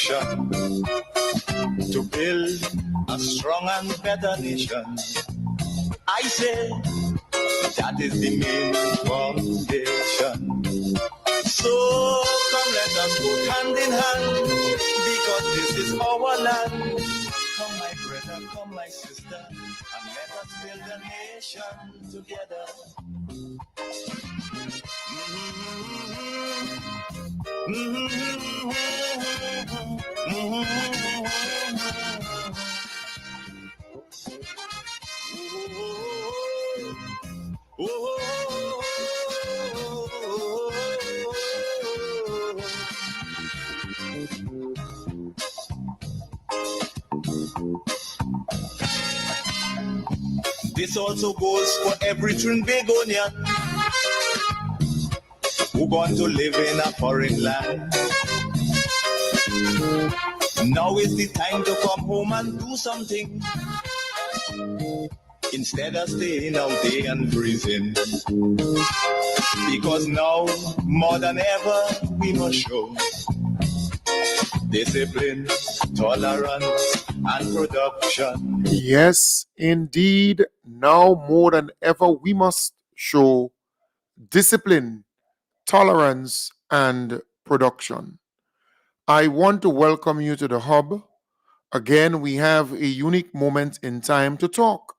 production to build a strong and better nation. I say that is the main foundation. So come let us go hand in hand, because this is our land. Come my brother, come my sister, and let us build a nation together. This also goes for every Trinbagonian who going to live in a foreign land. Now is the time to come home and do something, instead of staying out there and freezing. Because now, more than ever, we must show discipline, tolerance, and production. Yes, indeed. Now more than ever, we must show discipline, tolerance, and production. I want to welcome you to the hub. Again, we have a unique moment in time to talk,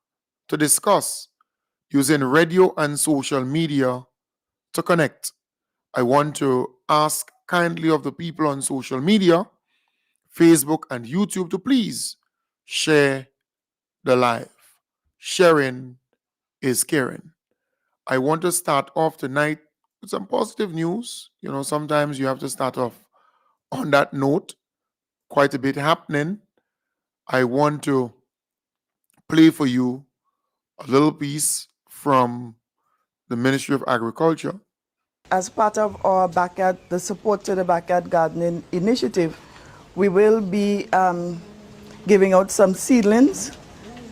to discuss, using radio and social media to connect. I want to ask kindly of the people on social media, Facebook and YouTube, to please share the live. Sharing is caring. I want to start off tonight with some positive news. You know, sometimes you have to start off on that note. Quite a bit happening. I want to play for you a little piece from the Ministry of Agriculture. As part of our the support to the backyard gardening initiative, we will be giving out some seedlings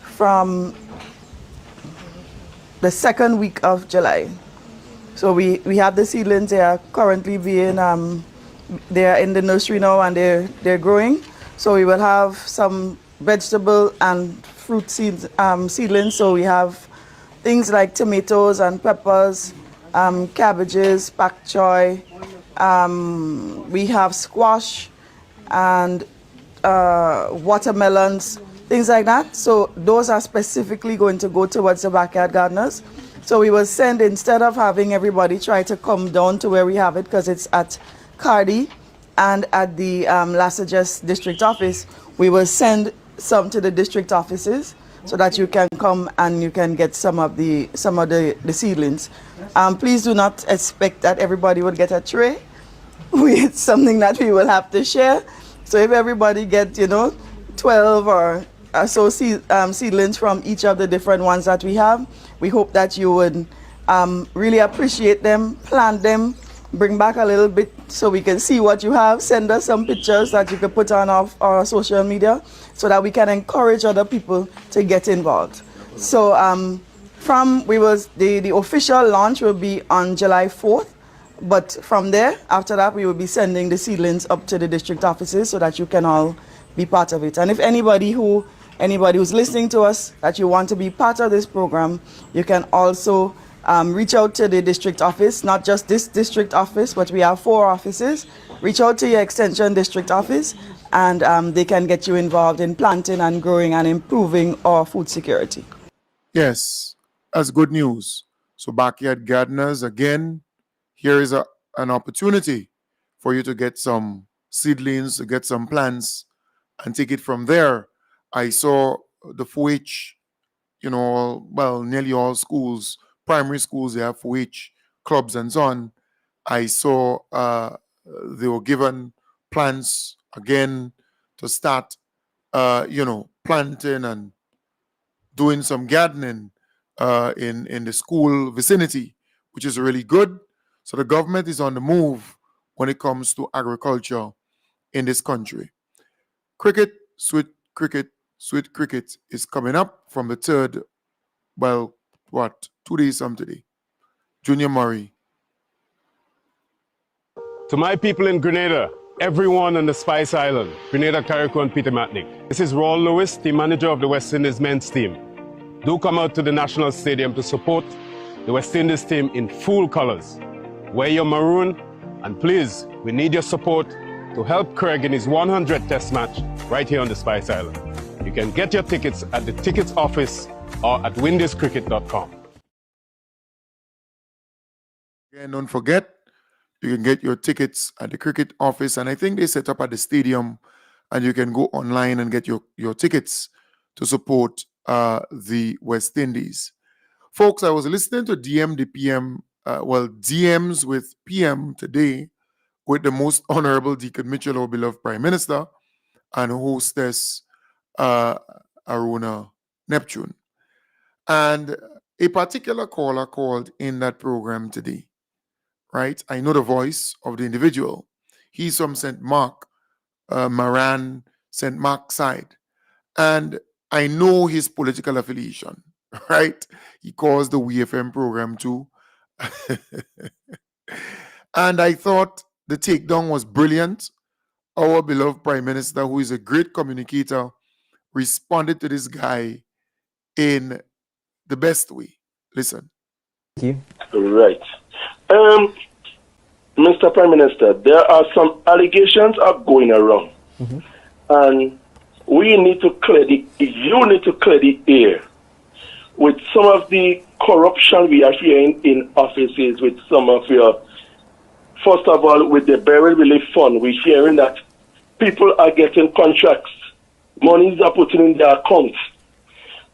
from the second week of July. So we have the seedlings. They are currently being they are in the nursery now, and they're growing. So we will have some vegetable and fruit seedlings. So we have things like tomatoes and peppers, cabbages, pak choy. We have squash and watermelons, things like that. So those are specifically going to go towards the backyard gardeners. So we will send, instead of having everybody try to come down to where we have it, because it's at Cardi and at the Lassages district office, we will send some to the district offices so that you can come and you can get some of the seedlings. Please do not expect that everybody will get a tray. It's something that we will have to share. So if everybody gets, 12 or so seedlings from each of the different ones that we have, we hope that you would really appreciate them, plant them, bring back a little bit so we can see what you have. Send us some pictures that you can put on our social media so that we can encourage other people to get involved. So the official launch will be on July 4th. But from there, after that, we will be sending the seedlings up to the district offices so that you can all be part of it. And if anybody who's listening to us, that you want to be part of this program, you can also reach out to the district office, not just this district office, but we have 4 offices. Reach out to your extension district office, and they can get you involved in planting and growing and improving our food security. Yes, that's good news. So backyard gardeners, again, here is an opportunity for you to get some seedlings, to get some plants, and take it from there. I saw the 4-H, nearly all schools, primary schools, they have 4-H clubs and so on. I saw they were given plants again to start, planting and doing some gardening in the school vicinity, which is really good. So the government is on the move when it comes to agriculture in this country. Cricket, sweet cricket is coming up from the 3rd, 2 days from today. Junior Murray. To my people in Grenada, everyone on the Spice Island, Grenada, Carriacou, and Peter Matnick. This is Raul Lewis, team manager of the West Indies men's team. Do come out to the National Stadium to support the West Indies team in full colors. Wear your maroon, and please, we need your support to help Craig in his 100th Test match right here on the Spice Island. You can get your tickets at the tickets office or at windiescricket.com. Again, don't forget, you can get your tickets at the cricket office, and I think they set up at the stadium, and you can go online and get your tickets to support the West Indies. Folks, I was listening to DMs with PM today with the most honorable Deacon Mitchell, our beloved Prime Minister, and hostess Aruna Neptune. And a particular caller called in that program today, right? I know the voice of the individual. He's from St. Mark, Maran, St. Mark side. And I know his political affiliation, right? He calls the WFM program too. And I thought the takedown was brilliant. Our beloved Prime Minister, who is a great communicator, responded to this guy in the best way. Listen. Thank you. Right. Mr. Prime Minister, there are some allegations are going around. And we need to you need to clear the air with some of the corruption we are hearing in offices with some of your, first of all, with the burial relief fund, we're hearing that people are getting contracts, monies are put in their accounts,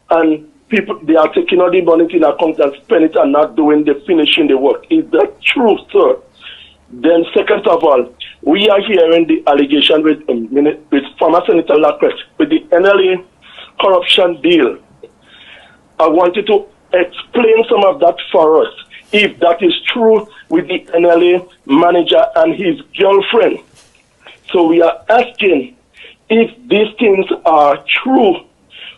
and people, they are taking all the money in their account and spending it and not finishing the work. Is that true, sir? Then, second of all, we are hearing the allegation with former Senator Lacrette with the NLA corruption deal. I want you to explain some of that for us, if that is true with the NLA manager and his girlfriend. So we are asking if these things are true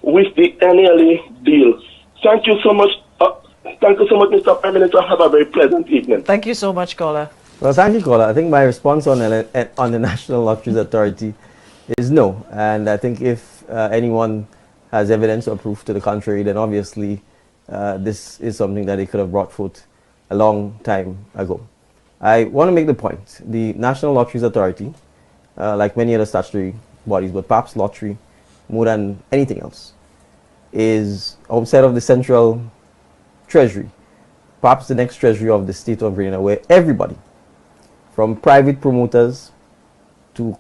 with the NLA deal. Thank you so much. Mr. Prime Minister. Have a very pleasant evening. Thank you so much, caller. Well, thank you, caller. I think my response on the National Lotteries Authority is no. And I think if anyone has evidence or proof to the contrary, then obviously this is something that they could have brought forth a long time ago. I want to make the point. The National Lotteries Authority, like many other statutory bodies, but perhaps lottery more than anything else, is outside of the central treasury, perhaps the next treasury of the state of Grenada, where everybody, from private promoters to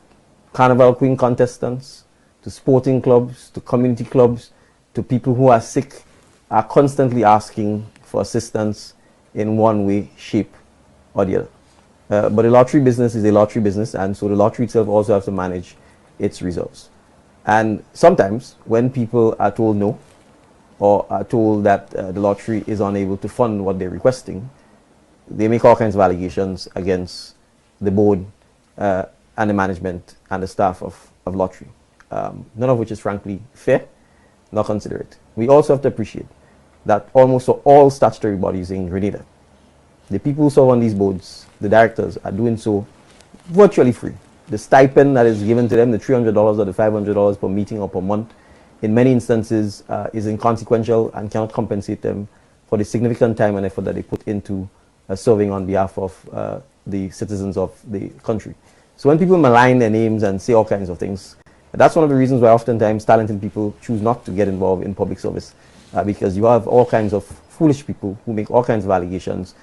Carnival Queen contestants, to sporting clubs, to community clubs, to people who are sick, are constantly asking for assistance in one way, shape, or the other. But the lottery business is a lottery business, and so the lottery itself also has to manage its reserves. And sometimes, when people are told no, or are told that the lottery is unable to fund what they're requesting, they make all kinds of allegations against the board and the management and the staff of lottery, none of which is frankly fair, nor considerate. We also have to appreciate that almost all statutory bodies in Grenada, the people who serve on these boards, the directors, are doing so virtually free. The stipend that is given to them, the $300 or the $500 per meeting or per month, in many instances is inconsequential and cannot compensate them for the significant time and effort that they put into serving on behalf of the citizens of the country. So when people malign their names and say all kinds of things, that's one of the reasons why oftentimes talented people choose not to get involved in public service, because you have all kinds of foolish people who make all kinds of allegations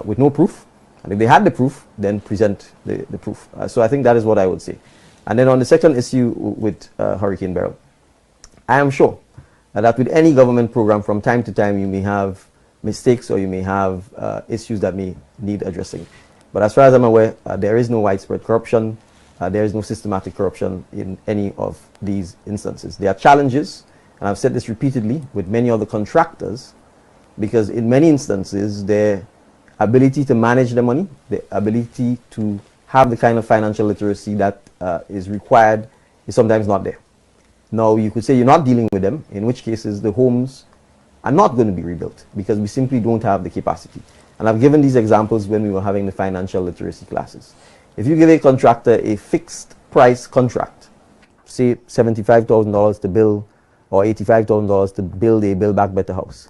with no proof. And if they had the proof, then present the proof. So I think that is what I would say. And then on the second issue with Hurricane Beryl, I am sure that with any government program, from time to time, you may have mistakes or you may have issues that may need addressing. But as far as I'm aware, there is no widespread corruption. There is no systematic corruption in any of these instances. There are challenges, and I've said this repeatedly, with many other contractors, because in many instances, their ability to manage the money, the ability to have the kind of financial literacy that is required is sometimes not there. Now, you could say you're not dealing with them, in which cases the homes are not going to be rebuilt because we simply don't have the capacity. And I've given these examples when we were having the financial literacy classes. If you give a contractor a fixed price contract, say $75,000 to build or $85,000 to build a Build Back Better house,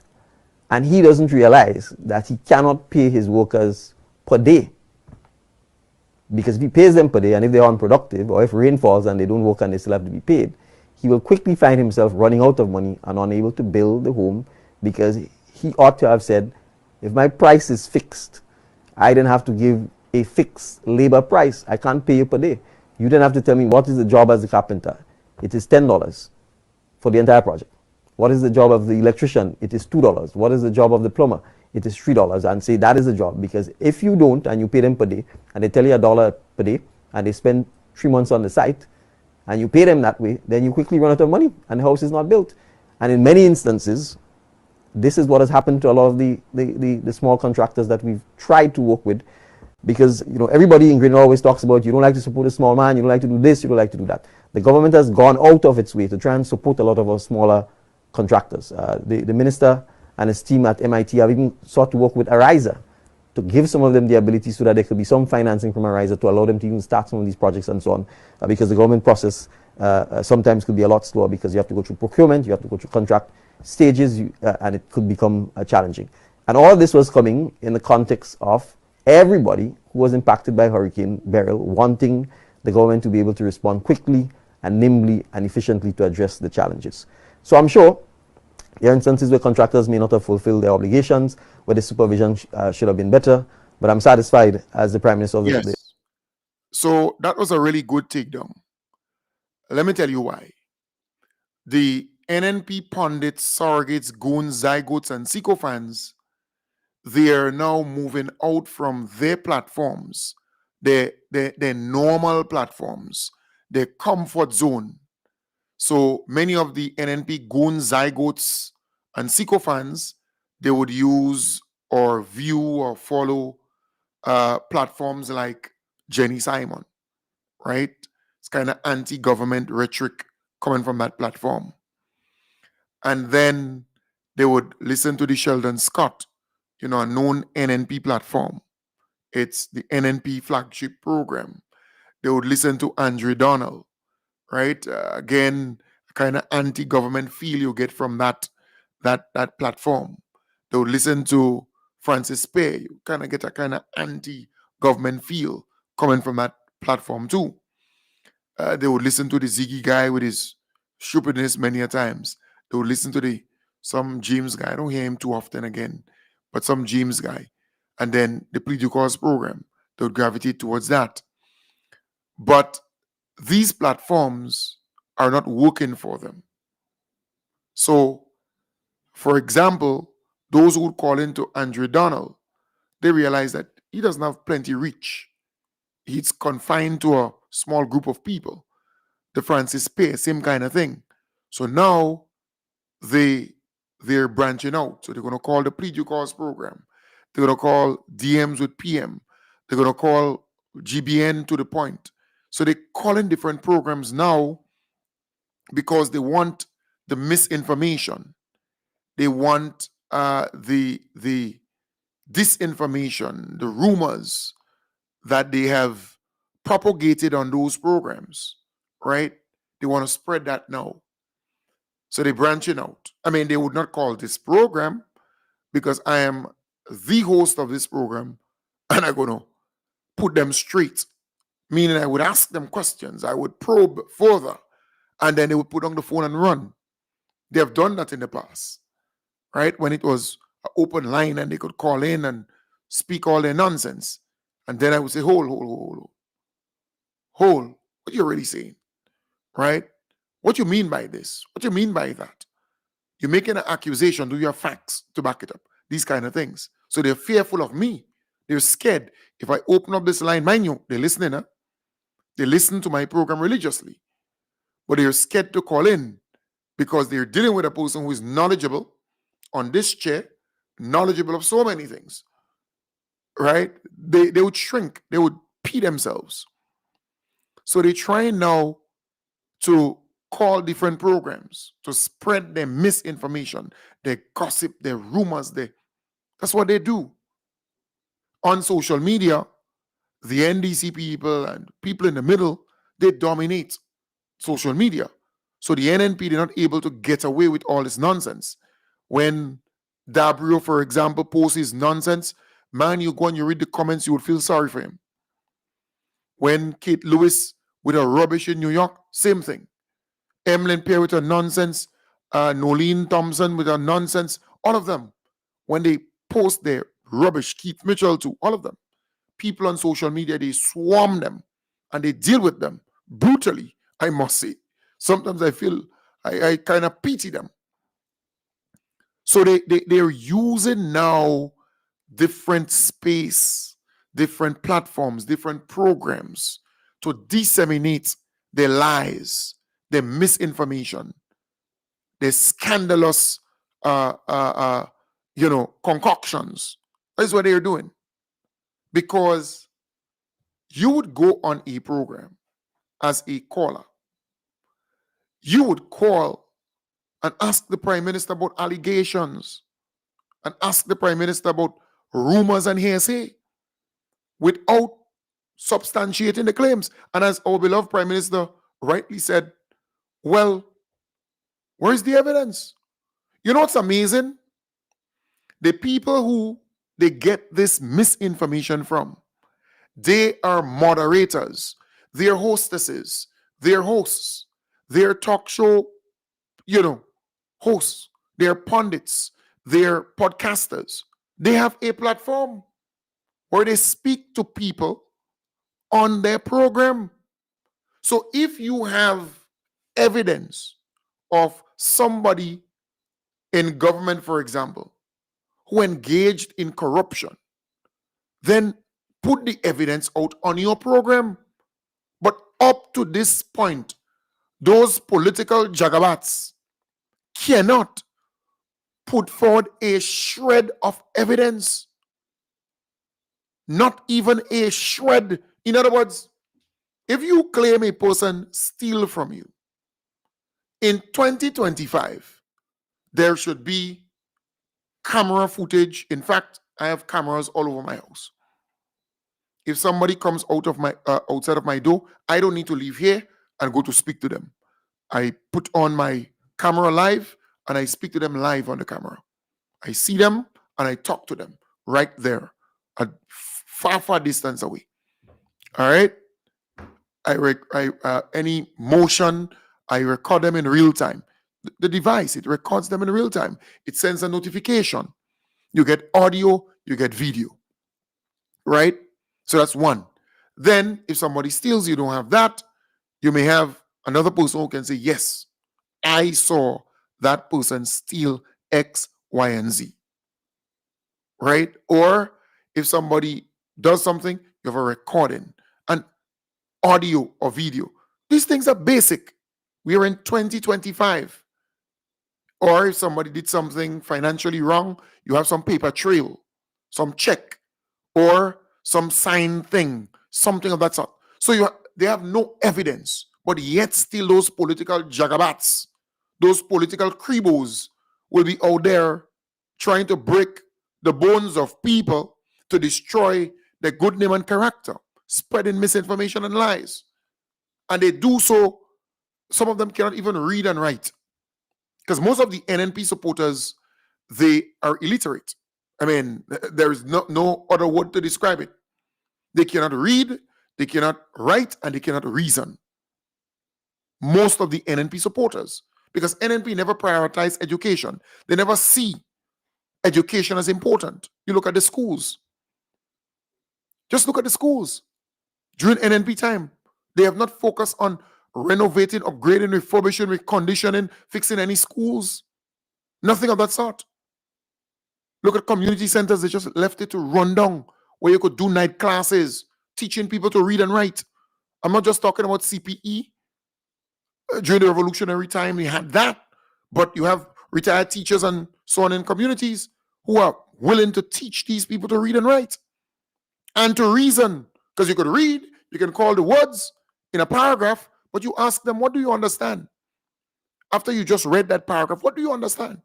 and he doesn't realize that he cannot pay his workers per day, because if he pays them per day and if they're unproductive or if rain falls and they don't work and they still have to be paid, he will quickly find himself running out of money and unable to build the home, because he ought to have said, if my price is fixed, I then have to give a fixed labor price. I can't pay you per day. You then have to tell me, what is the job as a carpenter? It is $10 for the entire project. What is the job of the electrician? It is $2. What is the job of the plumber? It is $3, and say that is the job. Because if you don't and you pay them per day and they tell you $1 per day and they spend 3 months on the site and you pay them that way, then you quickly run out of money and the house is not built. And in many instances, this is what has happened to a lot of the small contractors that we've tried to work with, because everybody in Green always talks about, you don't like to support a small man, you don't like to do this, you don't like to do that. The government has gone out of its way to try and support a lot of our smaller contractors. The minister and his team at MIT have even sought to work with Ariza to give some of them the ability so that there could be some financing from Ariza to allow them to even start some of these projects and so on, because the government process sometimes could be a lot slower, because you have to go through procurement, you have to go through contract stages, and it could become challenging. And all of this was coming in the context of everybody who was impacted by Hurricane Beryl wanting the government to be able to respond quickly and nimbly and efficiently to address the challenges. So I'm sure there are instances where contractors may not have fulfilled their obligations, where the supervision should have been better, but I'm satisfied as the Prime Minister of Yes. So that was a really good takedown. Let me tell you why. The NNP pundits, surrogates, goons, zygotes, and sycophants, they are now moving out from their platforms, their normal platforms, their comfort zone. So many of the NNP goons, zygotes, and sycophants, they would use or view or follow platforms like Jenny Simon, right? It's kind of anti-government rhetoric coming from that platform. And then they would listen to the Sheldon Scott, a known NNP platform. It's the NNP flagship program. They would listen to Andrew Donald, right? Again, kind of anti-government feel you get from that platform. They would listen to Francis Pay. You kind of get a kind of anti-government feel coming from that platform too. They would listen to the Ziggy guy with his stupidness many a times. They would listen to some James guy. I don't hear him too often again, but some James guy. And then the Plea Due Cause program, they would gravitate towards that. But these platforms are not working for them. So, for example, those who would call into Andrew Donald, they realize that he doesn't have plenty reach. He's confined to a small group of people. The Francis Pay, same kind of thing. So now they're branching out. So they're going to call the Plea Due Cause program. They're going to call DMs with PM. They're going to call GBN to the point. So they're calling different programs now because they want the misinformation. They want the disinformation, the rumors that they have propagated on those programs, right? They want to spread that now. So they're branching out. I mean, they would not call this program, because I am the host of this program and I'm going to put them straight. Meaning I would ask them questions. I would probe further, and then they would put on the phone and run. They have done that in the past, right? When it was an open line and they could call in and speak all their nonsense. And then I would say, hold. What you're really saying, right? What you mean by this? What you mean by that? You're making an accusation. Do you have facts to back it up? These kind of things. So they're fearful of me. They're scared. If I open up this line, mind you, they're listening, huh? They listen to my program religiously. But they're scared to call in because they're dealing with a person who is knowledgeable on this chair, knowledgeable of so many things, right? They would shrink. They would pee themselves. So they're trying now to call different programs to spread their misinformation, their gossip, their rumors. That's what they do. On social media, the NDC people and people in the middle, they dominate social media. So the NNP, they're not able to get away with all this nonsense. When Dabrio, for example, posts his nonsense, man, you go and you read the comments, you would feel sorry for him. When Kate Lewis with her rubbish in New York, same thing. Emlyn Pierre with her nonsense, Nolene Thompson with her nonsense, all of them, when they post their rubbish, Keith Mitchell too, all of them, people on social media, they swarm them and they deal with them brutally, I must say. Sometimes I feel I kind of pity them. So they're using now different space, different platforms, different programs to disseminate their lies, their misinformation, their scandalous, concoctions. That's what they're doing. Because you would go on a program as a caller. You would call and ask the Prime Minister about allegations and ask the Prime Minister about rumors and hearsay without substantiating the claims. And as our beloved Prime Minister rightly said, well, where's the evidence? You know what's amazing? The people who they get this misinformation from, they are moderators, they're hostesses, they're hosts, they're talk show, hosts, they're pundits, they're podcasters. They have a platform where they speak to people on their program. So if you have evidence of somebody in government, for example, who engaged in corruption, then put the evidence out on your program. But up to this point, those political jagabats cannot put forward a shred of evidence. Not even a shred. In other words, if you claim a person steal from you, in 2025, there should be camera footage. In fact, I have cameras all over my house. If somebody comes out of my outside of my door, I don't need to leave here and go to speak to them. I put on my camera live and I speak to them live on the camera. I see them and I talk to them right there, a far distance away. All right. Any motion, I record them in real time. The device, it records them in real time. It sends a notification. You get audio, you get video. Right? So that's one. Then, if somebody steals, you don't have that. You may have another person who can say, yes, I saw that person steal X, Y, and Z. Right? Or if somebody does something, you have a recording, an audio or video. These things are basic. We are in 2025. Or if somebody did something financially wrong, you have some paper trail, some check, or some signed thing, something of that sort. So they have no evidence, but yet still those political jagabats, those political cribos will be out there trying to break the bones of people to destroy their good name and character, spreading misinformation and lies. And they do so, some of them cannot even read and write. Because most of the NNP supporters, they are illiterate. I mean, there is no other word to describe it. They cannot read, they cannot write, and they cannot reason. Most of the NNP supporters. Because NNP never prioritize education. They never see education as important. You look at the schools. Just look at the schools. During NNP time, they have not focused on renovating, upgrading, refurbishing, reconditioning, fixing any schools. Nothing of that sort. Look at community centers. They just left it to run down, where you could do night classes, teaching people to read and write. I'm not just talking about CPE. During the revolutionary time, we had that. But you have retired teachers and so on in communities who are willing to teach these people to read and write and to reason. Because you could read, you can call the words in a paragraph, but you ask them, what do you understand? After you just read that paragraph, what do you understand?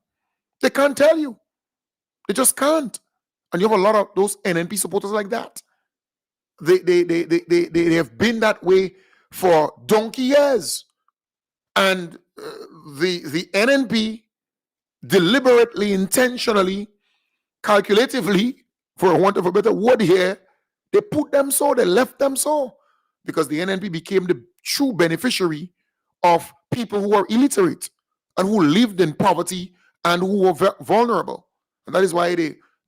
They can't tell you. They just can't. And you have a lot of those NNP supporters like that. They have been that way for donkey years. And the NNP deliberately, intentionally, calculatively, for want of a better word here, they put them so, they left them so, because the NNP became the true beneficiary of people who are illiterate and who lived in poverty and who were vulnerable. And that is why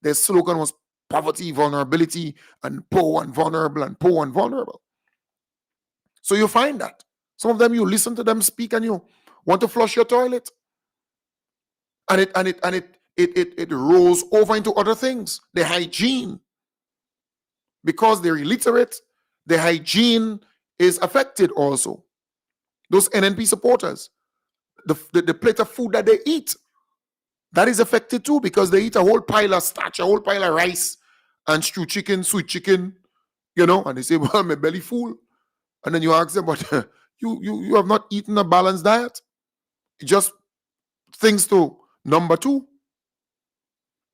their slogan was poverty, vulnerability, and poor and vulnerable, and poor and vulnerable. So you find that some of them, you listen to them speak and you want to flush your toilet, and it rolls over into other things. The hygiene, because they're illiterate, the hygiene is affected also. Those NNP supporters, the plate of food that they eat, that is affected too, because they eat a whole pile of starch, a whole pile of rice, and stew chicken, sweet chicken, and they say, well, my belly full. And then you ask them, but you have not eaten a balanced diet. Just things to number two.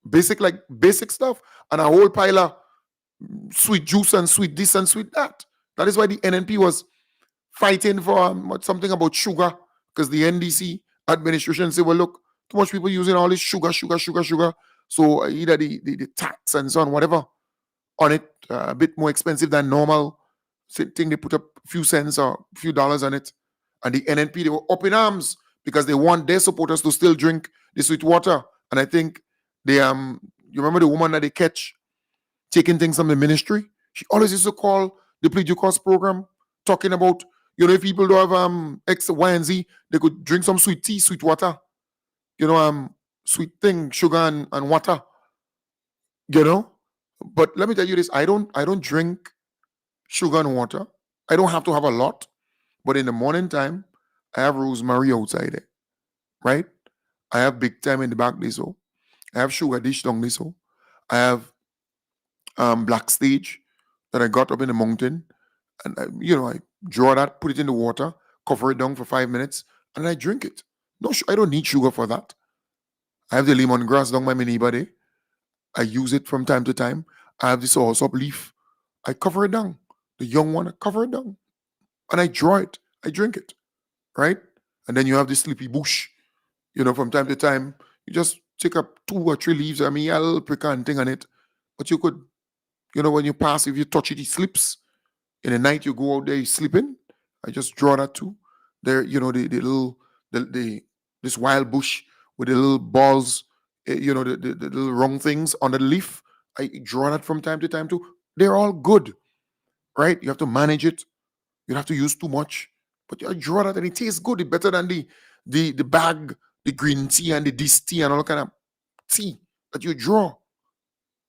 Basic stuff. And a whole pile of sweet juice and sweet this and sweet that. That is why the NNP was fighting for something about sugar, because the NDC administration said, well, look, too much people using all this sugar. So either the tax and so on, whatever, on it, a bit more expensive than normal. Thing they put up a few cents or a few dollars on it. And the NNP, they were up in arms because they want their supporters to still drink the sweet water. And I think they you remember the woman that they catch taking things from the ministry? She always used to call the Plea Due Course program, talking about, if people don't have X, Y, and Z, they could drink some sweet tea, sweet water, sweet thing, sugar and water, But let me tell you this, I don't drink sugar and water. I don't have to have a lot, but in the morning time, I have rosemary outside there, right? I have big time in the back there, so I have sugar dish down there, so I have black stage that I got up in the mountain, and I draw that, put it in the water, cover it down for 5 minutes, and I drink it. No, I don't need sugar for that. I have the lemongrass down my mini body. I use it from time to time. I have this soursop leaf. I cover it down. The young one, I cover it down. And I draw it. I drink it. Right? And then you have the sleepy bush. From time to time, you just take up 2 or 3 leaves. I mean, a little prick and thing on it. But you could, when you pass, if you touch it, it slips. In the night, you go out there, you sleeping. I just draw that too. There, this wild bush with the little balls, the little round things on the leaf. I draw that from time to time too. They're all good. Right? You have to manage it. You don't have to use too much. But you draw that and it tastes good. It's better than the bag, the green tea and the this tea and all kind of tea that you draw.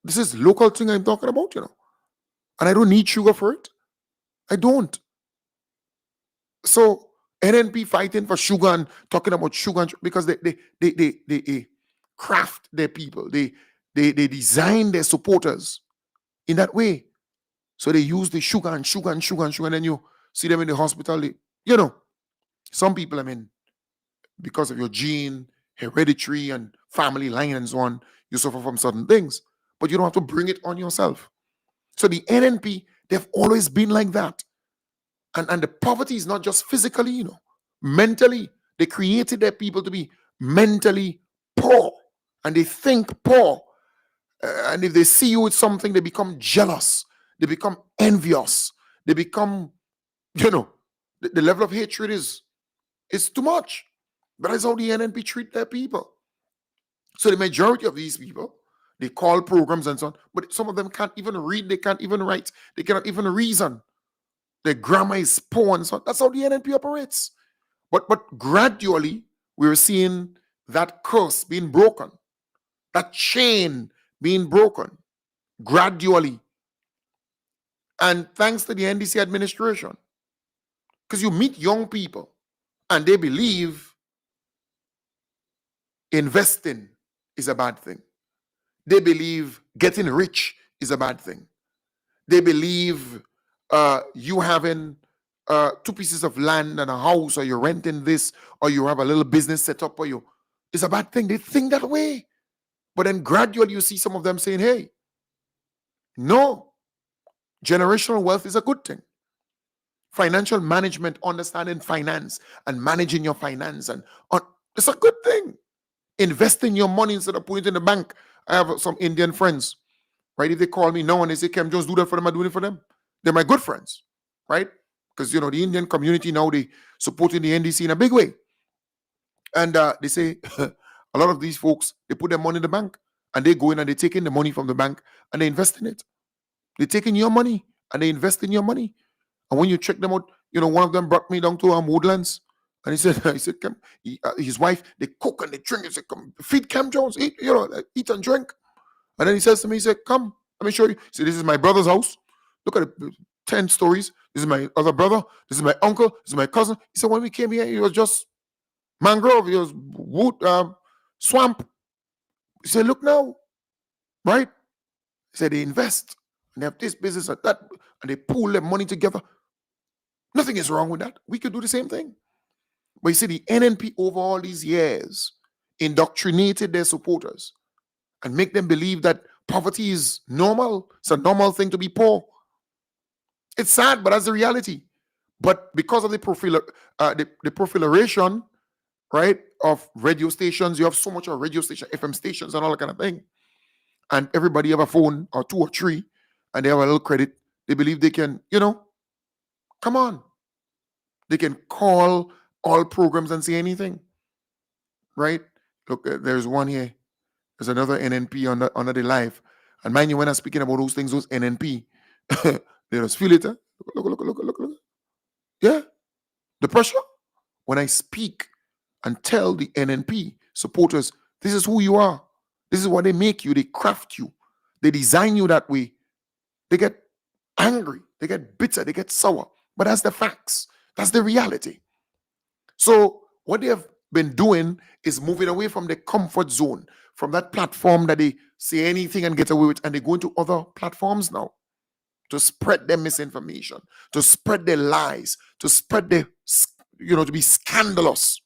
This is local thing I'm talking about, And I don't need sugar for it. I don't. So NNP fighting for sugar and talking about sugar because they craft their people. They design their supporters in that way. So they use the sugar, and then you see them in the hospital. Some people, because of your gene, hereditary, and family line and so on, you suffer from certain things. But you don't have to bring it on yourself. So the NNP, they've always been like that. And the poverty is not just physically, mentally. They created their people to be mentally poor. And they think poor. And if they see you with something, they become jealous. They become envious. They become, the level of hatred is too much. But that's how the NNP treat their people. So the majority of these people, they call programs and so on, but some of them can't even read, they can't even write, they cannot even reason. Their grammar is poor and so on. That's how the NNP operates. But gradually, we're seeing that curse being broken, that chain being broken, gradually. And thanks to the NDC administration. Because you meet young people and they believe investing is a bad thing. They believe getting rich is a bad thing. They believe you having 2 pieces of land and a house, or you're renting this, or you have a little business set up, it's a bad thing. They think that way. But then gradually you see some of them saying, hey, no, Generational wealth is a good thing. Financial management, understanding finance and managing your finance, it's a good thing. Investing your money instead of putting it in the bank. I have some Indian friends, right? If they call me now and they say, Kem, just do that for them, I do it for them. They're my good friends, right? Because, the Indian community now, they supporting the NDC in a big way. And they say, a lot of these folks, they put their money in the bank and they go in and they take in the money from the bank and they invest in it. They take in your money and they invest in your money. And when you check them out, one of them brought me down to Woodlands. And he said, Kem, his wife, they cook and they drink. He said, come, feed Kem Jones, eat, eat and drink. And then he says to me, he said, come, let me show you. See, this is my brother's house. Look at it, 10 stories. This is my other brother. This is my uncle. This is my cousin. He said, when we came here, it was just mangrove. It was wood, swamp. He said, look now, right? He said, they invest. And they have this business and that. And they pool their money together. Nothing is wrong with that. We could do the same thing. But you see, the NNP over all these years indoctrinated their supporters and make them believe that poverty is normal. It's a normal thing to be poor. It's sad, but that's the reality. But because of the proliferation, right, of radio stations, you have so much of radio station, FM stations and all that kind of thing. And everybody have a phone or 2 or 3 and they have a little credit. They believe they can, come on. They can call all programs and say anything, right? Look, there's one here. There's another NNP under the live. And mind you, when I'm speaking about those things, those NNP, they just feel it. Look. Yeah. The pressure. When I speak and tell the NNP supporters, this is who you are. This is what they make you. They craft you. They design you that way. They get angry. They get bitter. They get sour. But that's the facts. That's the reality. So what they have been doing is moving away from the comfort zone, from that platform that they say anything and get away with, and they go into other platforms now to spread their misinformation, to spread their lies, to spread their, to be scandalous.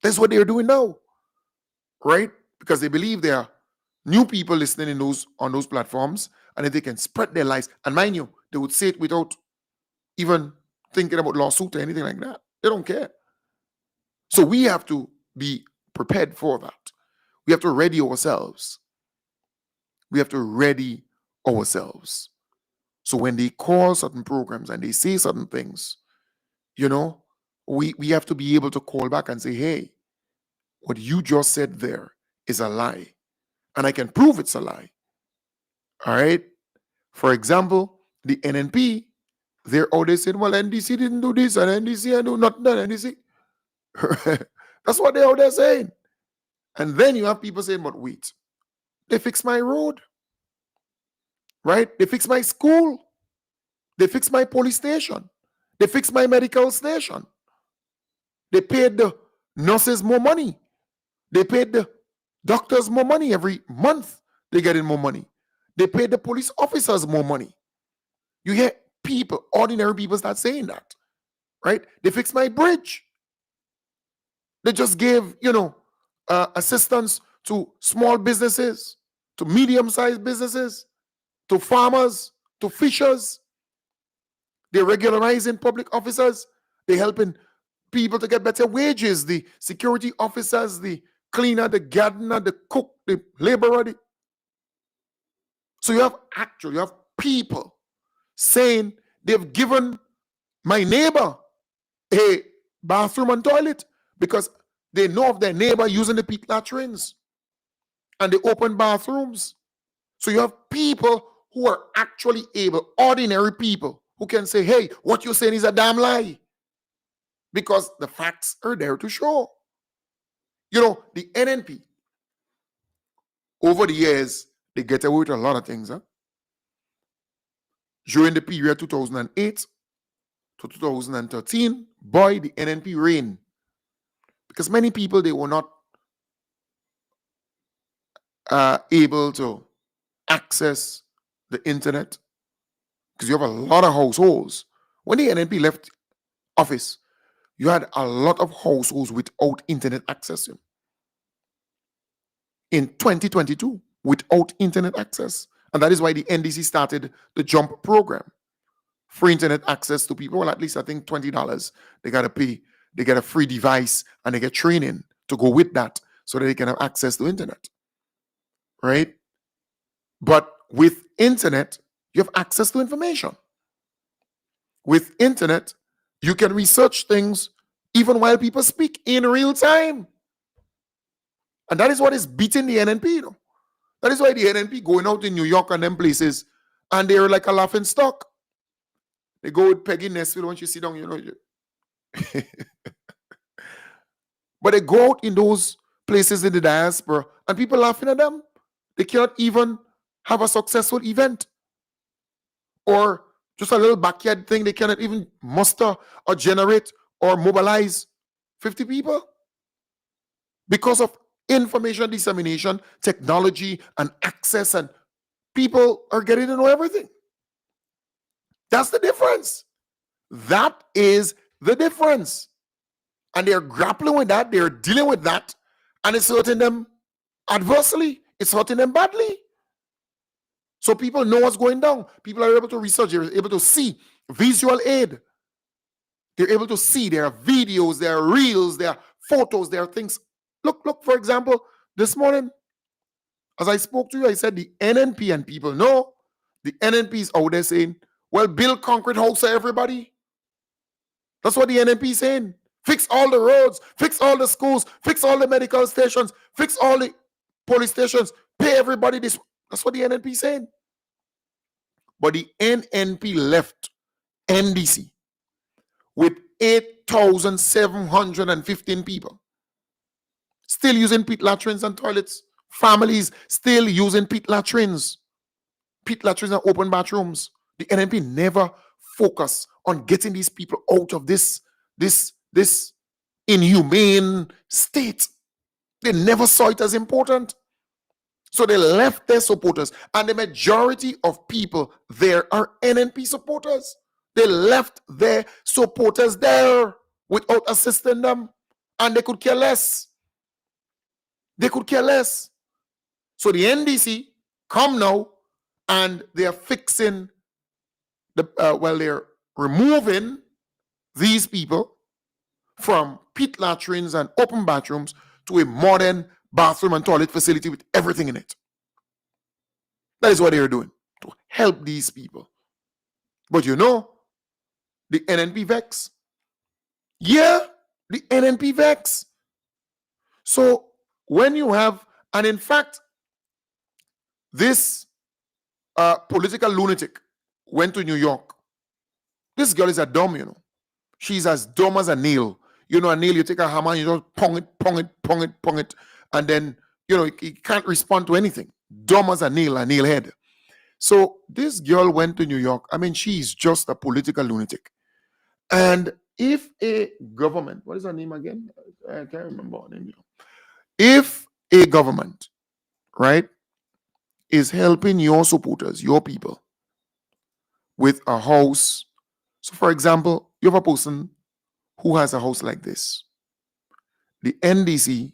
That's what they're doing now, right? Because they believe there are new people listening on those platforms, and if they can spread their lies, and mind you, they would say it without even thinking about lawsuit or anything like that. They don't care. So we have to be prepared for that. We have to ready ourselves. We have to ready ourselves. So when they call certain programs and they say certain things, we have to be able to call back and say, hey, what you just said there is a lie. And I can prove it's a lie. All right? For example, the NNP, they're always saying, well, NDC didn't do this and NDC do not done NDC. That's what they're out there saying. And then you have people saying, but wait, they fixed my road. Right? They fixed my school. They fixed my police station. They fixed my medical station. They paid the nurses more money. They paid the doctors more money every month. They get in more money. They paid the police officers more money. You hear people, ordinary people start saying that, right? They fixed my bridge. They just gave, assistance to small businesses, to medium-sized businesses, to farmers, to fishers. They're regularizing public officers. They're helping people to get better wages. The security officers, the cleaner, the gardener, the cook, the laborer. So you have people saying they've given my neighbor a bathroom and toilet because they know of their neighbor using the pit latrines and the open bathrooms. So you have people who are actually able, ordinary people, who can say, hey, what you're saying is a damn lie. Because the facts are there to show. The NNP, over the years, they get away with a lot of things. During the period 2008 to 2013, boy, the NNP reigned. Because many people, they were not able to access the internet. Because you have a lot of households. When the NNP left office, you had a lot of households without internet access. In 2022, without internet access. And that is why the NDC started the JUMP program. Free internet access to people. Well, at least I think $20 they got to pay. They get a free device and they get training to go with that so that they can have access to internet. Right? But with internet, you have access to information. With internet, you can research things even while people speak in real time. And that is what is beating the NNP, you know. That is why the NNP going out in New York and them places, and they're like a laughing stock. They go with Peggy Nesfield when she sit down, you know. But they go out in those places in the diaspora, and people laughing at them. They cannot even have a successful event. Or just a little backyard thing. They cannot even muster or generate or mobilize 50 people. Because of information dissemination, technology, and access, and people are getting to know everything. That's the difference. That is the difference. And they're grappling with that, they're dealing with that, and it's hurting them adversely. It's hurting them badly. So people know what's going down. People are able to research, they're able to see visual aid. They're able to see, there are videos, there are reels, there are photos, there are things. Look, for example, this morning, as I spoke to you, I said the NNP, and people know the NNP is out there saying, well, build concrete house for everybody. That's what the NNP is saying. Fix all the roads, fix all the schools, fix all the medical stations, fix all the police stations, pay everybody this. That's what the NNP is saying. But the NNP left NDC with 8,715 people still using pit latrines and toilets. Families still using pit latrines and open bathrooms. The NNP never focused on getting these people out of this inhumane state. They never saw it as important. So they left their supporters, and the majority of people there are NNP supporters. They left their supporters there without assisting them, and they could care less. They could care less. So the NDC come now, and they are fixing they're removing these people from pit latrines and open bathrooms to a modern bathroom and toilet facility with everything in it. That is what they are doing, to help these people. But you know, the NNP vex. Yeah, the NNP vex. So when you have, and in fact, this political lunatic went to New York. This girl is a dumb, you know. She's as dumb as a nail. You know, a nail, you take a hammer and you just pong it, and then, you know, it can't respond to anything. Dumb as a nail head. So this girl went to New York. I mean, she's just a political lunatic. And if a government, what is her name again? I can't remember her name. If a government, right, is helping your supporters, your people, with a house. So, for example, you have a person who has a house like this. The NDC,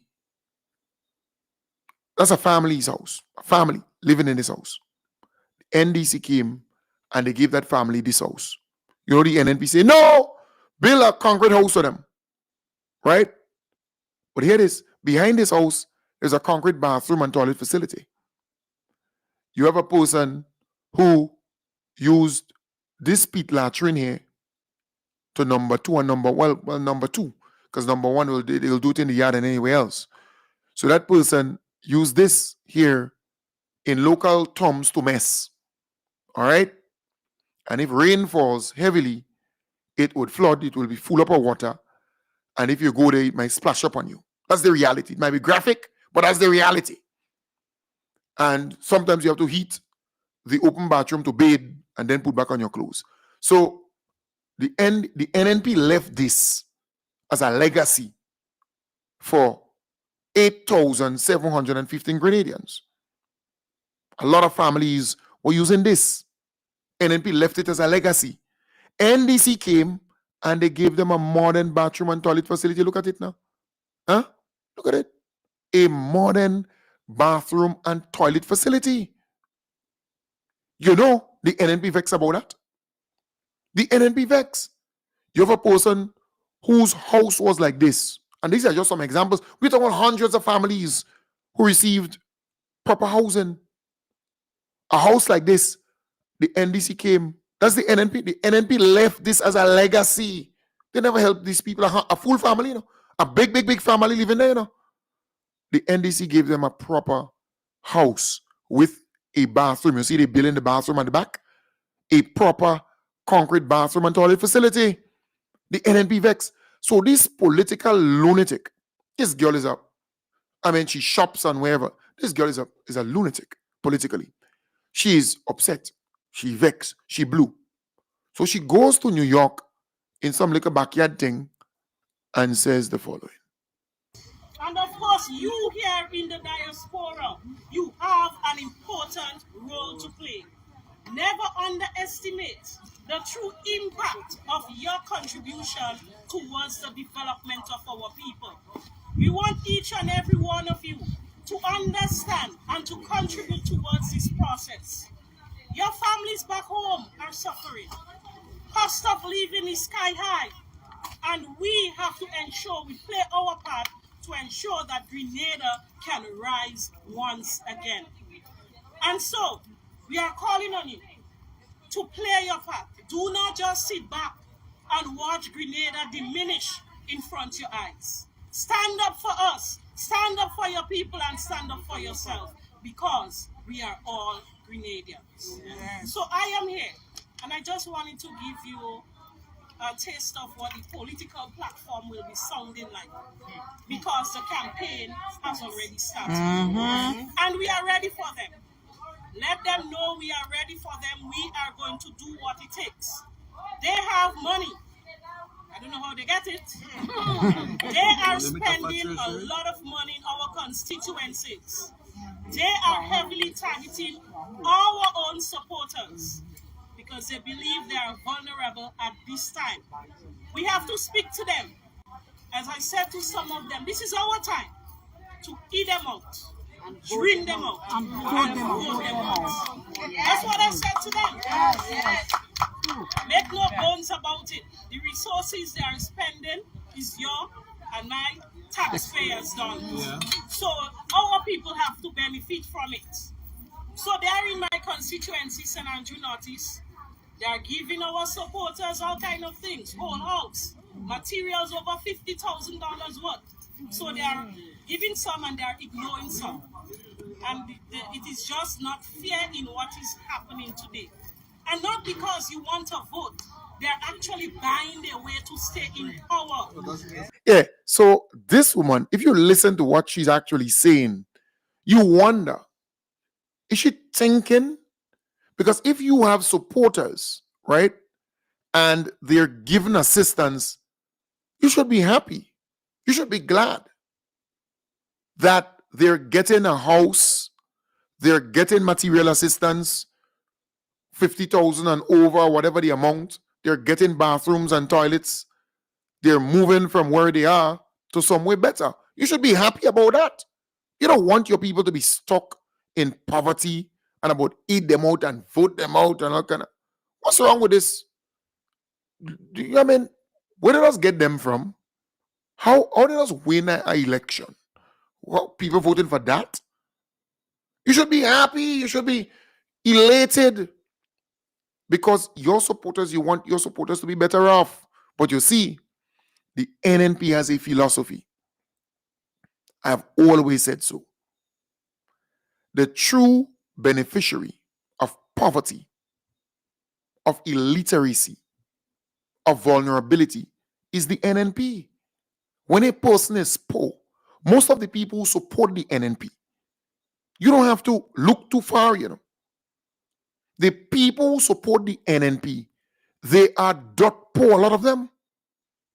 that's a family's house, a family living in this house. The NDC came and they gave that family this house. You know, the NNP say, no, build a concrete house for them, right? But here it is, behind this house, there's a concrete bathroom and toilet facility. You have a person who used this pit latrine here to number two and number two, because number one they'll do it in the yard and anywhere else. So that person used this here in local terms to mess. All right? And if rain falls heavily, it would flood, it will be full up of water. And if you go there, it might splash up on you. That's the reality. It might be graphic, but that's the reality. And sometimes you have to heat the open bathroom to bathe and then put back on your clothes. So the NNP left this as a legacy for 8,715 Grenadians. A lot of families were using this. NNP left it as a legacy. NDC came and they gave them a modern bathroom and toilet facility. Look at it now. Huh? Look at it. A modern bathroom and toilet facility. You know, the NNP vex about that. The NNP vex. You have a person whose house was like this. And these are just some examples. We're talking about hundreds of families who received proper housing. A house like this, the NDC came. That's the NNP. The NNP left this as a legacy. They never helped these people. A full family, you know. A big, big, big family living there, you know. The NDC gave them a proper house with a bathroom. You see they building the bathroom at the back? A proper concrete bathroom and toilet facility. The NNP vex. So this political lunatic, this girl is she shops and wherever. This girl is a lunatic politically. She is upset. She vexed. She blew. So she goes to New York in some little backyard thing and says the following. And of course, you here in the diaspora, you have an important role to play. Never underestimate the true impact of your contribution towards the development of our people. We want each and every one of you to understand and to contribute towards this process. Your families back home are suffering. Cost of living is sky high. And we have to ensure we play our part to ensure that Grenada can rise once again. And so, we are calling on you to play your part. Do not just sit back and watch Grenada diminish in front of your eyes. Stand up for us, stand up for your people, and stand up for yourself, because we are all Grenadians. Yes. So I am here, and I just wanted to give you a taste of what the political platform will be sounding like, because the campaign has already started. And we are ready for them. Let them know we are ready for them. We are going to do what it takes. They have money. I don't know how they get it. They are spending a lot of money in our constituencies. They are heavily targeting our own supporters because they believe they are vulnerable at this time. We have to speak to them. As I said to some of them, this is our time to eat them out, drink them out, and vote them out. That's what I said to them. Yes. Make no bones about it. The resources they are spending is your and my taxpayers' dollars. Yeah. So our people have to benefit from it. So they are in my constituency, St. Andrew Northeast. They are giving our supporters all kind of things, whole house, materials over $50,000 worth. So they are giving some and they are ignoring some. And it is just not fair in what is happening today. And not because you want to vote. They are actually buying their way to stay in power. Yeah, so this woman, if you listen to what she's actually saying, you wonder, is she thinking? Because if you have supporters, right, and they're given assistance, you should be happy. You should be glad that they're getting a house, they're getting material assistance, 50,000 and over, whatever the amount. They're getting bathrooms and toilets. They're moving from where they are to somewhere better. You should be happy about that. You don't want your people to be stuck in poverty and about eat them out and vote them out and all kind of. What's wrong with this? Where did us get them from? How did us win an election? Well, people voting for that? You should be happy. You should be elated. Because your supporters, you want your supporters to be better off. But you see, the NNP has a philosophy. I have always said so. The true beneficiary of poverty, of illiteracy, of vulnerability is the NNP. When a person is poor, most of the people who support the NNP, you don't have to look too far, you know. The people who support the NNP, they are dirt poor, a lot of them.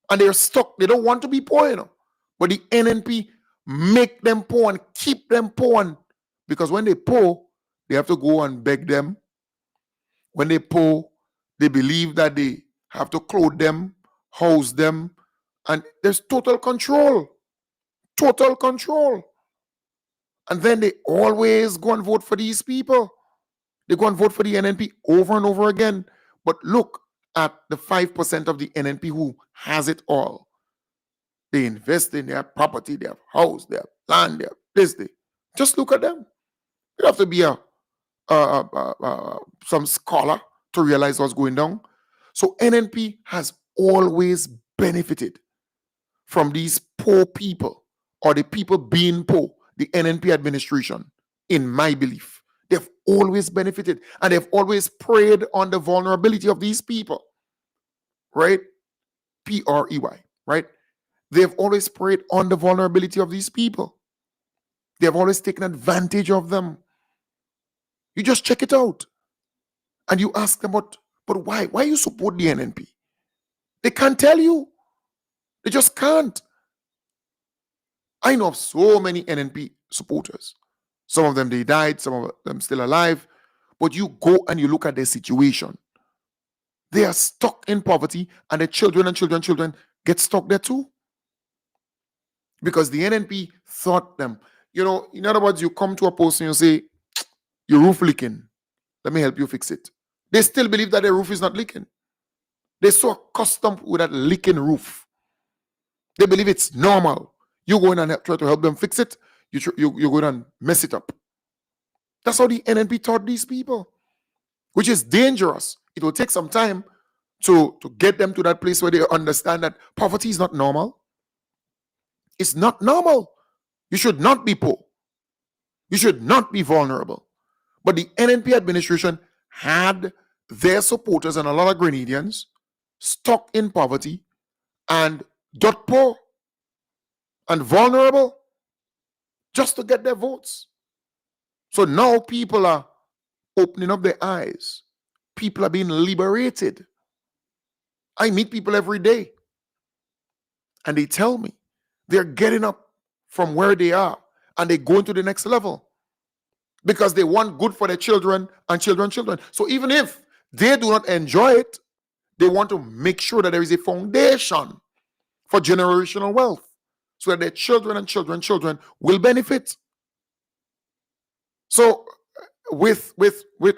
And they're stuck. They don't want to be poor, you know. But the NNP make them poor and keep them poor. Because when they poor, they have to go and beg them. When they poor, they believe that they have to clothe them, house them. And there's total control. Total control. And then they always go and vote for these people. They go and vote for the NNP over and over again. But look at the 5% of the NNP who has it all. They invest in their property, their house, their land, their this. Just look at them. You have to be some scholar to realize what's going down. So NNP has always benefited from these poor people or the people being poor, the NNP administration, in my belief. They've always benefited and they've always preyed on the vulnerability of these people, right? PREY, right? They've always preyed on the vulnerability of these people. They've always taken advantage of them. You just check it out. And you ask them, but why? Why you support the NNP? They can't tell you. They just can't. I know of so many NNP supporters. Some of them, they died. Some of them still alive. But you go and you look at their situation. They are stuck in poverty and their children and children get stuck there too. Because the NNP thought them. You know, in other words, you come to a post and you say, your roof leaking. Let me help you fix it. They still believe that their roof is not leaking. They're so accustomed with that leaking roof. They believe it's normal. You go in and try to help them fix it. You go in and mess it up. That's how the NNP taught these people, which is dangerous. It will take some time to get them to that place where they understand that poverty is not normal. It's not normal. You should not be poor. You should not be vulnerable. But the NNP administration had their supporters and a lot of Grenadians stuck in poverty and got poor and vulnerable just to get their votes. So now people are opening up their eyes. People are being liberated. I meet people every day and they tell me they're getting up from where they are and they go into the next level because they want good for their children and children. So even if they do not enjoy it, they want to make sure that there is a foundation for generational wealth so that their children and children will benefit. So with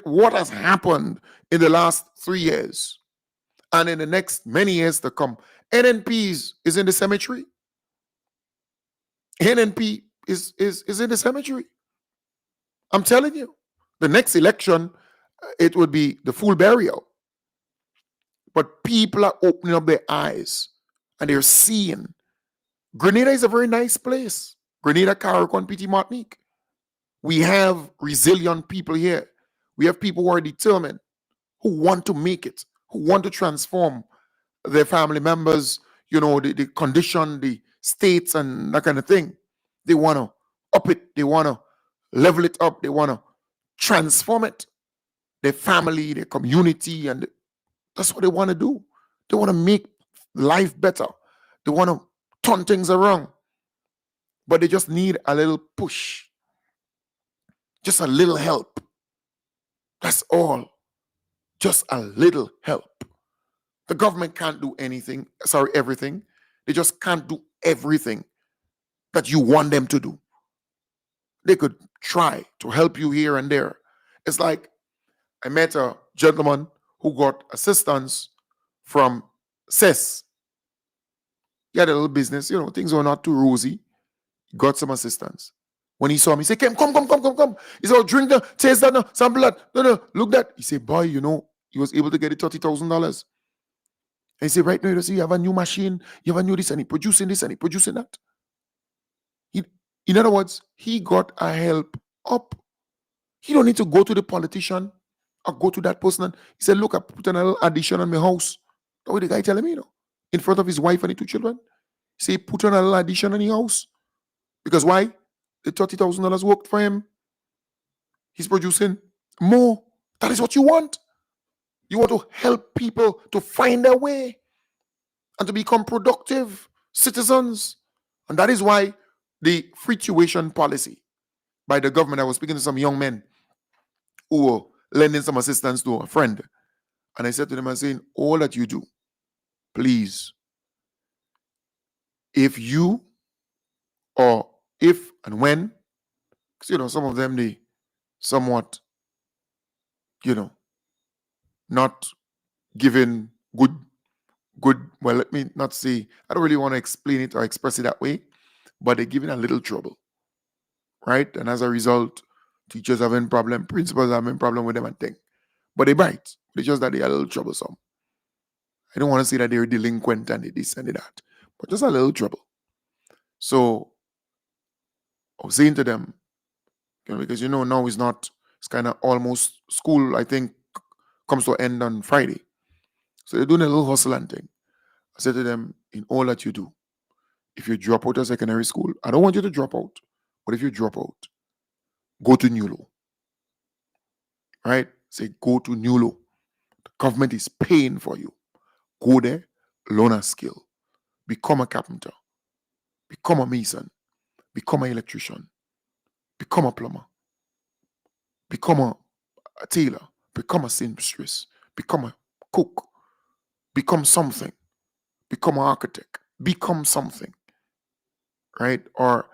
what has happened in the last 3 years and in the next many years to come, NNP is in the cemetery. NNP is in the cemetery. I'm telling you, the next election, it would be the full burial. But people are opening up their eyes and they're seeing Grenada is a very nice place. Grenada, Carriacou, Petit Martinique. We have resilient people here. We have people who are determined, who want to make it, who want to transform their family members, you know, the condition, the states and that kind of thing. They want to up it. They want to level it up. They want to transform it. Their family, their community, and that's what they want to do. They want to make life better. They want to turn things around. But they just need a little push. Just a little help. That's all. Just a little help. The government can't do everything. They just can't do everything that you want them to do. They could try to help you here and there. It's like I met a gentleman who got assistance from CES. He had a little business, you know, things were not too rosy. He got some assistance. When he saw me, he said, come. He said, oh, drink that, taste that, no, sample that. No, look that. He said, boy, you know, he was able to get it $30,000. And he said, right now, you see, you have a new machine, you have a new this, and he producing this, and he producing that. In other words, he got a help up. He don't need to go to the politician or go to that person. And he said, look, I put a little addition on my house. That's what the guy telling me, you know, in front of his wife and the 2 children. He said, put on a little addition on his house. Because why? The $30,000 worked for him. He's producing more. That is what you want. You want to help people to find their way and to become productive citizens. And that is why the free tuition policy by the government, I was speaking to some young men who were lending some assistance to a friend. And I said to them, I'm saying, all that you do, please, if you or if and when, because, you know, some of them, they somewhat not giving good, well, let me not say, I don't really want to explain it or express it that way, but they're giving a little trouble, right? And as a result, teachers having problem, principals having problem with them and thing. But they bite. It's just that they're a little troublesome. I don't want to say that they're delinquent and they this and they that, but just a little trouble. So I was saying to them, because now it's kind of almost school, I think, comes to an end on Friday. So they're doing a little hustle and thing. I said to them, in all that you do, if you drop out of secondary school, I don't want you to drop out, but if you drop out, go to New Law. Right? Say, go to New Law. The government is paying for you. Go there, learn a skill. Become a carpenter. Become a mason. Become an electrician. Become a plumber. Become a tailor. Become a seamstress. Become a cook. Become something. Become an architect. Become something. Right? Or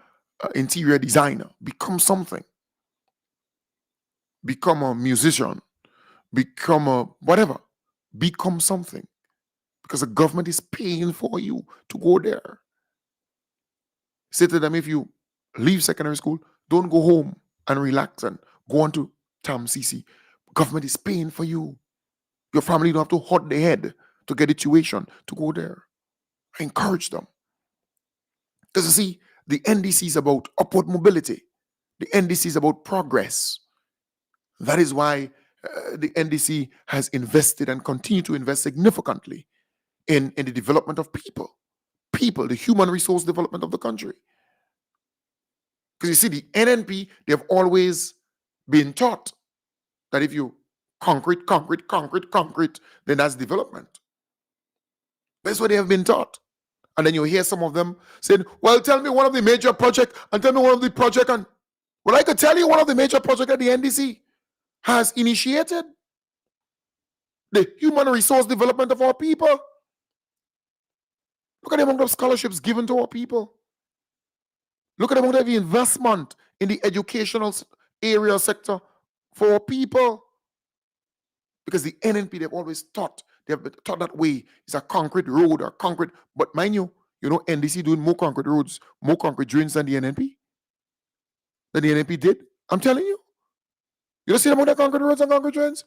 interior designer. Become something. Become a musician. Become a whatever. Become something. Because the government is paying for you to go there. Say to them, if you leave secondary school, don't go home and relax and go on to TAM-CC. Government is paying for you. Your family don't have to hold their head to get a tuition to go there. I encourage them. Because you see, the NDC is about upward mobility. The NDC is about progress. That is why the NDC has invested and continue to invest significantly in the development of people, the human resource development of the country. Because you see, the NNP, they have always been taught that if you concrete, then that's development. That's what they have been taught. And then you hear some of them saying, well, tell me one of the major projects and tell me one of the project. And well, I could tell you one of the major projects that the NDC has initiated. The human resource development of our people. Look at the amount of scholarships given to our people. Look at the amount of investment in the educational area sector for our people. Because the NNP, they've always taught, they've been taught that way. It's a concrete road or concrete. But mind you, NDC doing more concrete roads, more concrete drains than the NNP. Than the NNP did. I'm telling you. You don't see the amount of concrete roads and concrete drains?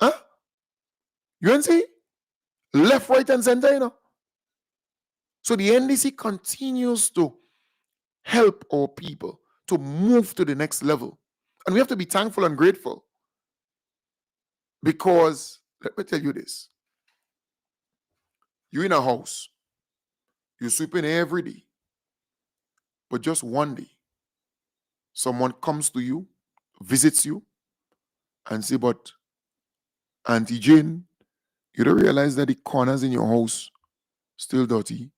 Huh? You don't see? Left, right, and center, So the NDC continues to help our people to move to the next level. And we have to be thankful and grateful. Because, let me tell you this. You're in a house. You're sweeping every day. But just one day, someone comes to you, visits you, and say, but Auntie Jane, you don't realize that the corners in your house still dirty.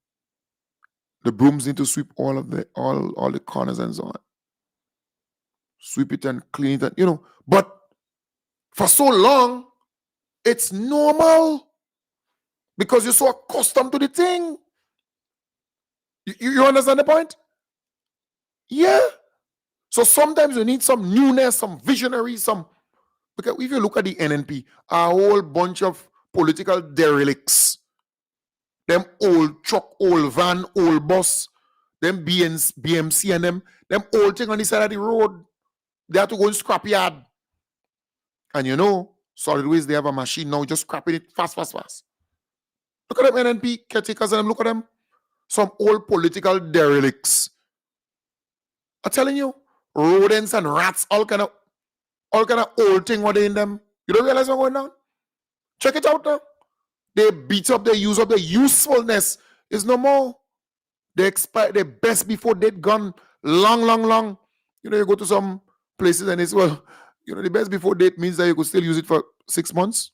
The brooms need to sweep all the corners and so on. Sweep it and clean it, and, But for so long, it's normal because you're so accustomed to the thing. You understand the point? Yeah. So sometimes you need some newness, some visionary, because if you look at the NNP, a whole bunch of political derelicts. Them old truck, old van, old bus, them BMC and them old thing on the side of the road. They have to go in scrapyard. And solid waste, they have a machine now just scrapping it fast. Look at them NNP caretakers and look at them. Some old political derelicts. I'm telling you, rodents and rats, all kind of old thing what they in them. You don't realize what's going on? Check it out now. They beat up, they use up, the usefulness is no more. They expire, they best before date gone long. You go to some places and it's, the best before date means that you could still use it for 6 months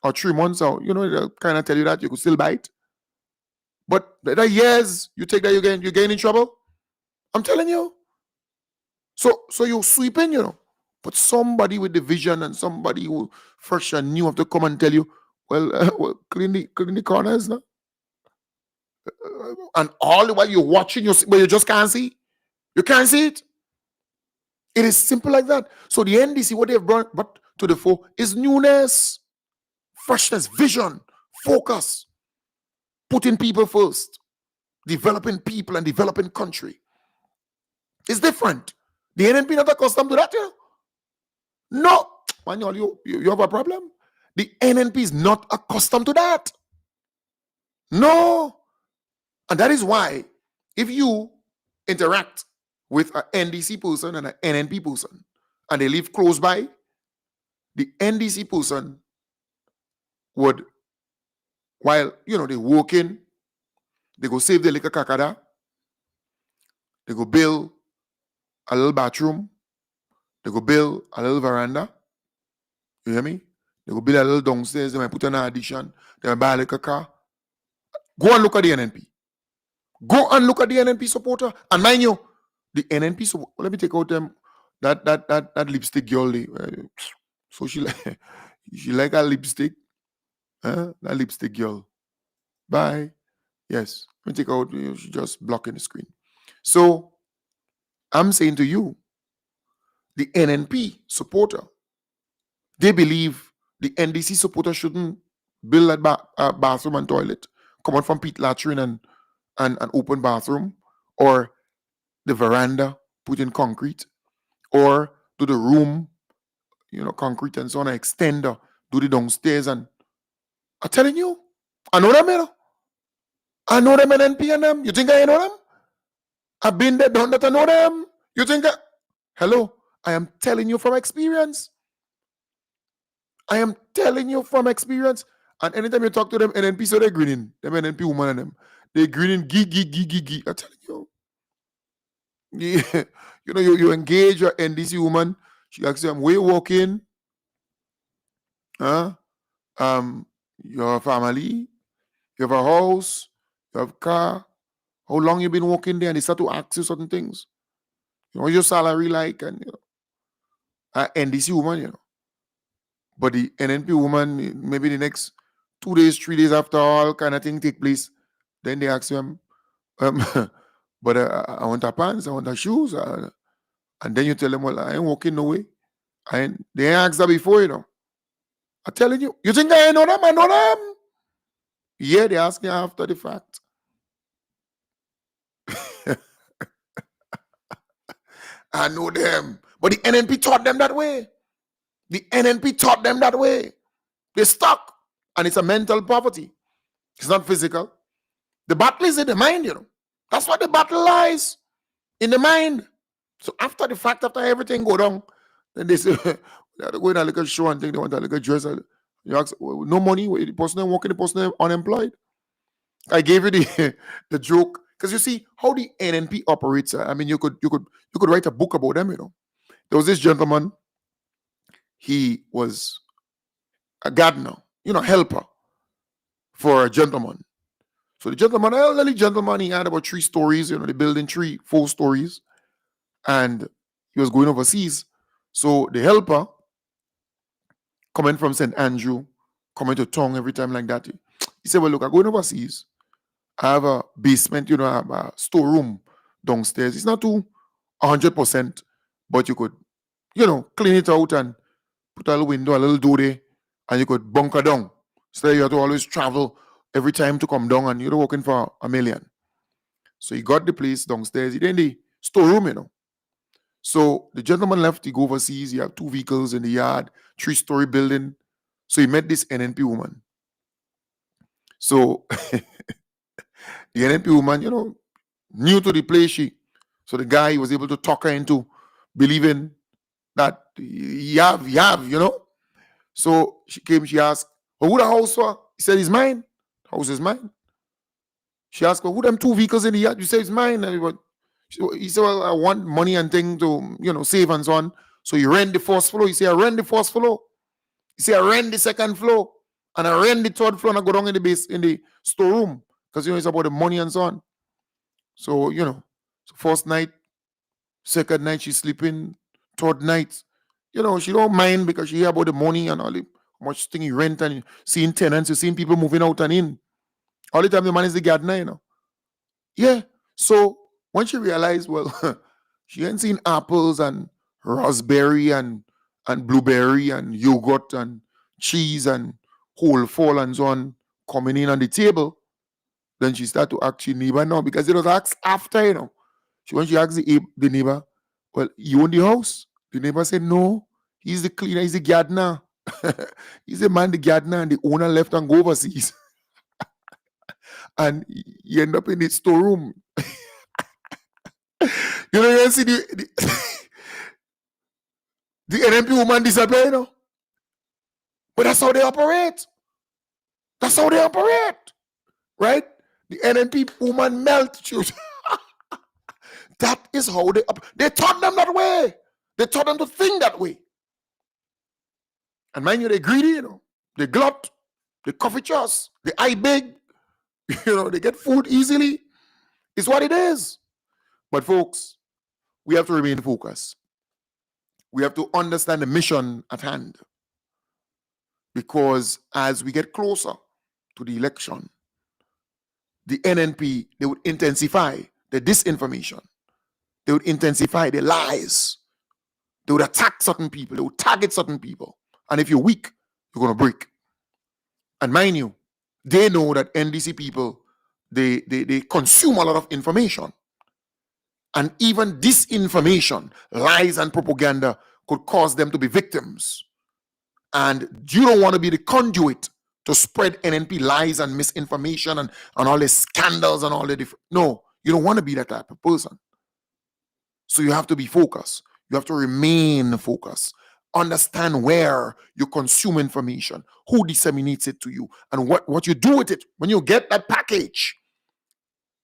or 3 months, or, they'll kind of tell you that you could still buy it. But the years you take that, you get in trouble. I'm telling you. So you're sweeping, but somebody with the vision and somebody who fresh and new have to come and tell you, well, clean the corners now. And all the while you're watching, but you just can't see. You can't see it. It is simple like that. So the NDC, what they've brought, but to the fore is newness, freshness, vision, focus, putting people first, developing people and developing country. It's different. The NNP not accustomed to that, No. Manuel, you have a problem? The NNP is not accustomed to that. No. And that is why if you interact with an NDC person and an NNP person and they live close by, the NDC person would, while, they walk in, they go save the liquor kakada, they go build a little bathroom, they go build a little veranda, you hear me? They go build a little downstairs, they might put an addition, they might buy a little car. Go and look at the NNP. Go and look at the NNP supporter. And mind you, the NNP supporter, let me take out them, that lipstick girl. So she like a lipstick. That lipstick girl. Bye. Yes. Let me take out, she just blocking the screen. So I'm saying to you, the NNP supporter, they believe the NDC supporter shouldn't build that bathroom and toilet, come out from pit latrine and an open bathroom, or the veranda put in concrete, or do the room, concrete and so on, extender, do the downstairs. And I'm telling you, I know them, I know them NNP and them. You think I know them? I've been there, done that, I know them. You think hello? I am telling you from experience. I am telling you from experience. And anytime you talk to them, NNP, so they're grinning. Them NNP woman and them. They're grinning, gee. I'm telling you. Yeah. You engage your NDC woman. She asks you, where you walking? Huh? You have a family, you have a house, you have a car. How long you been working there? And they start to ask you certain things. What's your salary like? And NDC woman, But the NNP woman, maybe the next 2 days, 3 days after all kind of thing take place, then they ask them, but I want her pants, I want her shoes. And then you tell them, well, I ain't walking no way. They ain't asked that before, I'm telling you. You think I ain't know them? I know them. Yeah, they ask me after the fact. I know them. But the NNP taught them that way. The NNP taught them that way. They're stuck. And it's a mental poverty. It's not physical. The battle is in the mind, That's where the battle lies. In the mind. So after the fact, after everything go down, then they say, they have to go in a little show and think they want a little dress. You ask, no money, the person working, the person unemployed. I gave you the joke. Because you see how the NNP operates. I mean, you could write a book about them, There was this gentleman, he was a gardener, helper for a gentleman. So the gentleman, elderly gentleman, he had about 3 stories, the building 4 stories, and he was going overseas. So the helper, coming from St. Andrew, coming to town every time like that, he said, well, look, I'm going overseas. I have a basement, I have a storeroom downstairs. It's not too 100%, but you could, clean it out and put a little window, a little door there, and you could bunker down. So you have to always travel every time to come down, and you're working for $1 million. So he got the place downstairs. He did in the storeroom, So the gentleman left, he go overseas, he have 2 vehicles in the yard, 3-story building. So he met this NNP woman. So the NNP woman, new to the place, so the guy was able to talk her into believing that he have, So she came, she asked, well, who the house for? He said, it's mine. House is mine. She asked, well, who them 2 vehicles in the yard? You say it's mine. He said, well, I want money and thing to, save and so on. So you rent the first floor. He said, I rent the first floor. He said, I rent the second floor. And I rent the 3rd floor and I go down in the storeroom. Because, it's about the money and so on. So, so first night, second night, she's sleeping. 3rd night, she don't mind because she hear about the money and all the how much thing you rent and seeing tenants, you seeing people moving out and in. All the time the man is the gardener, Yeah. So when she realized, well, she ain't seen apples and raspberry and and blueberry and yogurt and cheese and whole fall and so on coming in on the table, then she start to ask your neighbor now, because it was asked after, when she asked the neighbor, well, you own the house? The neighbor said, no, he's the cleaner, he's the gardener. He's the man, the gardener, and the owner left and go overseas. And he end up in the storeroom. You see the NMP woman disappear, But that's how they operate. That's how they operate. Right? The NMP woman melt you. That is how they taught them that way. They taught them to think that way. And mind you, they're greedy, They glut, they covetous, they eye big, they get food easily. It's what it is. But folks, we have to remain focused. We have to understand the mission at hand. Because as we get closer to the election, the NNP, they would intensify the disinformation. They would intensify the lies. They would attack certain people. They would target certain people. And if you're weak, you're going to break. And mind you, they know that NDC people, they consume a lot of information. And even disinformation, lies and propaganda could cause them to be victims. And you don't want to be the conduit to spread NNP lies and misinformation and all the scandals and all the different. No, you don't want to be that type of person. So you have to be focused. You have to remain focused. Understand where you consume information, who disseminates it to you, and what you do with it when you get that package.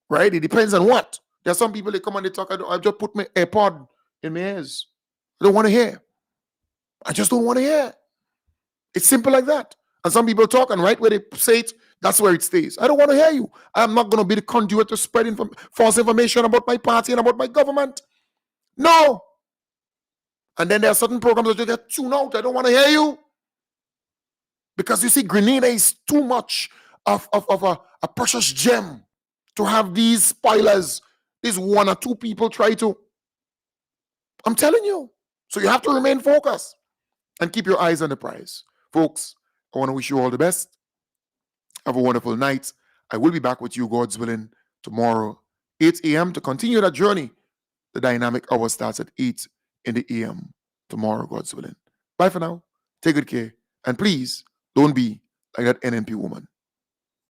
Right? It depends on what. There are some people, they come and they talk, I just put my AirPod in my ears. I don't want to hear. I just don't want to hear. It's simple like that. And some people talk, and right where they say it, that's where it stays. I don't want to hear you. I'm not going to be the conduit to spread false information about my party and about my government. No. And then there are certain programs that you get tuned out. I don't want to hear you. Because you see, Grenada is too much of a precious gem to have these spoilers, these one or two people try to. I'm telling you. So you have to remain focused and keep your eyes on the prize. Folks, I want to wish you all the best. Have a wonderful night. I will be back with you, God's willing, tomorrow, 8 a.m. to continue that journey. The dynamic hour starts at 8 in the a.m. tomorrow, God's willing. Bye for now. Take good care. And please, don't be like that NNP woman.